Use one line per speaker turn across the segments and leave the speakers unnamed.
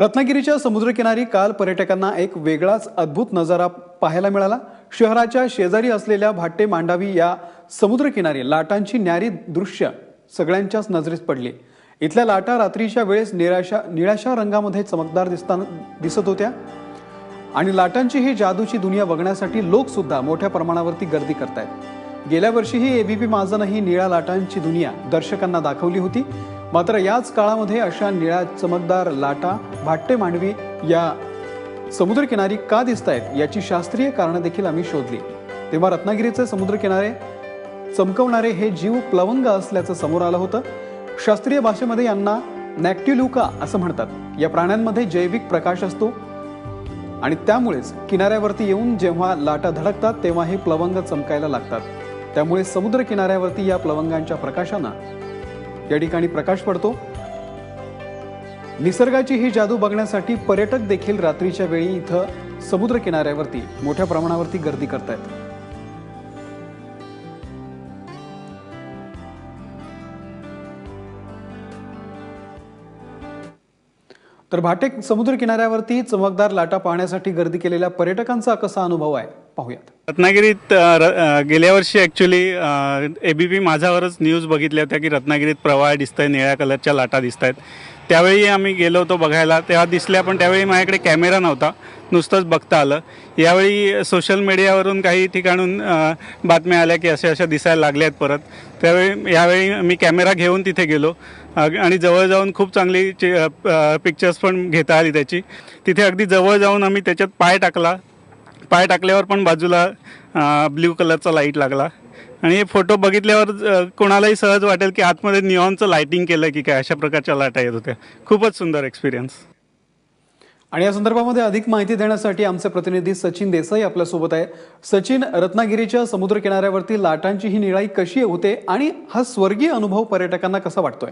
रत्नागिरीच्या समुद्रकिनारी काल पर्यटकांना एक वेगळाच अद्भुत नजारा पाहायला मिळाला। शहराच्या शेजारी असलेल्या भाट्टे मांडावी या समुद्रकिनारी लाटांची न्यारी दृश्य सगळ्यांच्याच नजरेस पडली। इथल्या लाटा रात्रीच्या वेळेस निळ्याशा रंगामध्ये चमकदार दिसत होत्या आणि लाटांची ही जादूची दुनिया बघण्यासाठी लोक सुद्धा मोठ्या प्रमाणावरती गर्दी करतायत। गेल्या वर्षीही एबीपी माझाने ही निळ्या लाटांची दुनिया दर्शकांना दाखवली होती, मात्र याच काळामध्ये अशा निळ्या चमकदार लाटा भाट्टे मांडवी या समुद्रकिनारी का दिसतायत याची शास्त्रीय कारणं देखील आम्ही शोधली। तेव्हा रत्नागिरीचे समुद्रकिनारे चमकवणारे हे जीव प्लवंग असल्याचं समोर आलं होतं। शास्त्रीय भाषेमध्ये यांना नॅक्टिल्युका असं म्हणतात। या प्राण्यांमध्ये जैविक प्रकाश असतो आणि त्यामुळेच किनाऱ्यावरती येऊन जेव्हा लाटा धडकतात तेव्हा हे प्लवंग चमकायला लागतात। त्यामुळे समुद्र किनाऱ्यावरती या प्लवंगांच्या प्रकाशानं या ठिकाणी प्रकाश पडतो। निसर्गाची ही जादू बघण्यासाठी पर्यटक देखील रात्रीच्या वेळी इथं समुद्र किनाऱ्यावरती मोठ्या प्रमाणावरती गर्दी करतात। तर भाटे समुद्र किनाऱ्यावरती चमकदार लाटा पाहण्यासाठी गर्दी केलेल्या पर्यटकांचा कसा अनुभव आहे पाहूयात।
रत्नागिरीत गेल्या वर्षी ॲक्च्युली एबीपी माझावरच न्यूज बघितल्या होत्या की रत्नागिरीत प्रवाह दिसतंय, निळ्या कलरच्या लाटा दिसत आहेत। त्यावेळी आम्ही गेलो होतो बघायला, तेव्हा दिसल्या, पण त्यावेळी माझ्याकडे कॅमेरा नव्हता, नुसतंच बघता आलं। यावेळी सोशल मीडियावरून काही ठिकाणून बातम्या आल्या की अशा दिसायला लागल्या आहेत परत। त्यावेळी यावेळी मी कॅमेरा घेऊन तिथे गेलो आणि जवळ जाऊन खूप चांगली पिक्चर्स पण घेता आली त्याची। तिथे अगदी जवळ जाऊन आम्ही त्याच्यात पाय टाकल्यावर पण बाजूला ब्ल्यू कलरचा लाईट लागला आणि हे फोटो बघितल्यावर कोणालाही सहज वाटेल की आतमध्ये निऑनचं लाइटिंग केलं की काय, अशा प्रकारच्या लाटा येत होत्या। खूपच सुंदर एक्सपिरियन्स।
आणि या संदर्भामध्ये अधिक माहिती देण्यासाठी आमचे प्रतिनिधी सचिन देसाई आपल्या सोबत आहे। सचिन, रत्नागिरीच्या समुद्र किनाऱ्यावरती लाटांची ही निळाई कशी होते आणि हा स्वर्गीय अनुभव पर्यटकांना कसा वाटतोय?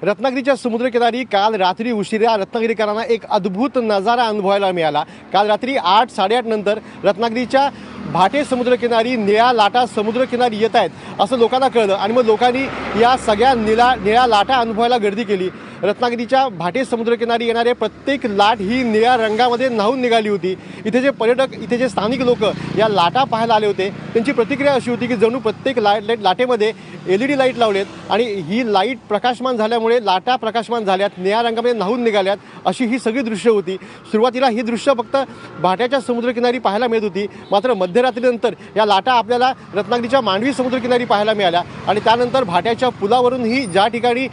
रत्नागिरीच्या समुद्रकिनारी काल रात्री उशिरा रत्नागिरीकरांना एक अद्भुत नजारा अनुभवायला मिळाला। काल रात्री 8-8:30 नंतर रत्नागिरीच्या भाटे समुद्रकिनारी निळ्या लाटा समुद्रकिनारी येत आहेत असं लोकांना कळलं आणि मग लोकांनी या सगळ्या निळ्या लाटा अनुभवायला गर्दी केली। रत्नागिरीच्या भाटे समुद्रकिनारी येणारे प्रत्येक लाट ही निळ्या रंगामध्ये न्हाऊन निघाली होती। इथे जे पर्यटक, इथे जे स्थानिक लोक या लाटा पाहायला आले होते त्यांची प्रतिक्रिया अशी होती की जणू प्रत्येक लाटेमध्ये LED लाईट लावलेत आणि ही लाईट प्रकाशमान झाल्यामुळे लाटा प्रकाशमान झाल्यात, निळ्या रंगामध्ये न्हाऊन निघाल्यात, अशी ही सगळी दृश्य होती। सुरुवातीला ही दृश्य फक्त भाट्याच्या समुद्रकिनारी पाहायला मिळत होती, मात्र मध्यरात्रीनंतर या लाटा आपल्याला रत्नागिरीच्या मांडवी समुद्रकिनारी पाहायला मिळाल्या आणि त्यानंतर भाट्याच्या पुलावरूनही ज्या ठिकाणी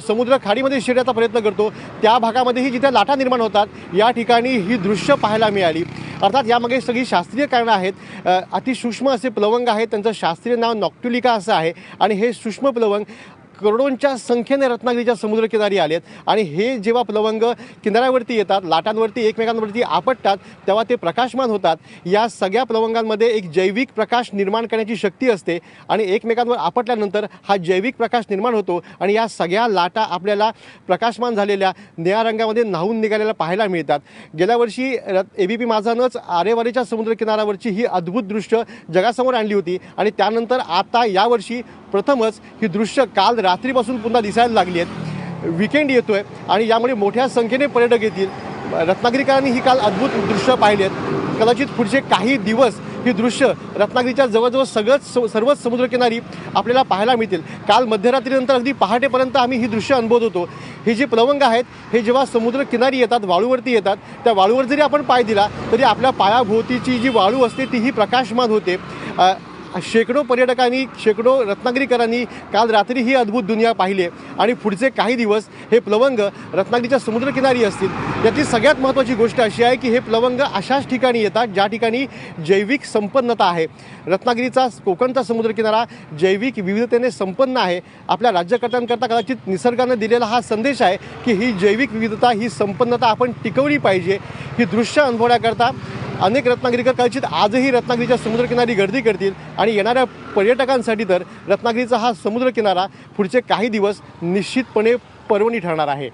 समुद्र खाडीमध्ये शिरण्याचा प्रयत्न करतो त्या भागामध्येही जिथे लाटा निर्माण होतात या ठिकाणी ही दृश्य पाहायला मिळाली। अर्थात यामागे सगळी शास्त्रीय कारणं आहेत। अतिसूक्ष्म असे प्लवंग आहेत, त्यांचं शास्त्रीय नाव नॉक्टिल्युका असं आहे आणि हे सूक्ष्म प्लवंग करोडोंच्या संख्येने रत्नागिरीच्या समुद्रकिनारी आलेत आणि हे जेव्हा प्लवंग किनाऱ्यावरती येतात, लाटांवरती एकमेकांवरती आपटतात तेव्हा ते प्रकाशमान होतात। या सगळ्या प्लवंगांमध्ये एक जैविक प्रकाश निर्माण करण्याची शक्ती असते आणि एकमेकांवर आपटल्यानंतर हा जैविक प्रकाश निर्माण होतो आणि या सगळ्या लाटा आपल्याला प्रकाशमान झालेल्या निळ्या रंगामध्ये न्हाऊन निघालेल्या पाहायला मिळतात। गेल्या वर्षी एबीपी माझानंच आरेवारीच्या समुद्रकिनाऱ्यावरची ही अद्भुत दृश्य जगासमोर आणली होती आणि त्यानंतर आता यावर्षी प्रथमच ही दृश्य काल रात्रीपासून पुन्हा दिसायला लागली आहेत। वीकेंड येतोय आणि यामुळे मोठ्या संख्येने पर्यटक येतील। रत्नागिरीकरांनी ही काल अद्भुत दृश्य पाहिली आहेत। कदाचित पुढचे काही दिवस ही दृश्य रत्नागिरीच्या जवळजवळ सर्वच समुद्रकिनारी आपल्याला पाहायला मिळतील। काल मध्यरात्रीनंतर अगदी पहाटेपर्यंत आम्ही ही दृश्य अनुभवत होतो। हे जे प्लवंग आहेत हे जेव्हा समुद्रकिनारी येतात, वाळूवरती येतात, त्या वाळूवर जरी आपण पाय दिला तरी आपल्या पायाभोवतीची जी वाळू असते तीही प्रकाशमान होते। शेकडो पर्यटकांनी, शेकडो रत्नागिरीकरांनी काल रात्री ही अद्भुत दुनिया पाहिली आणि पुढचे काही दिवस हे प्लवंग रत्नागिरीच्या समुद्रकिनारी असतील। याची सगळ्यात महत्त्वाची गोष्ट अशी आहे की हे प्लवंग अशाच ठिकाणी येतात ज्या ठिकाणी जैविक संपन्नता आहे। रत्नागिरीचा कोकणचा समुद्रकिनारा जैविक विविधतेने संपन्न आहे। आपल्या राज्यकर्त्यांकरता कदाचित निसर्गाने दिलेला हा संदेश आहे की ही जैविक विविधता, ही संपन्नता आपण टिकवली पाहिजे। ही दृश्य अनुभवण्याकरता अनेक रत्नागिरीकर कदाचित आजही रत्नागिरीच्या समुद्रकिनारी गर्दी करतील आणि येणाऱ्या पर्यटकांसाठी तर रत्नागिरीचा हा समुद्रकिनारा पुढचे काही दिवस निश्चितपणे पर्वणी ठरणार आहे।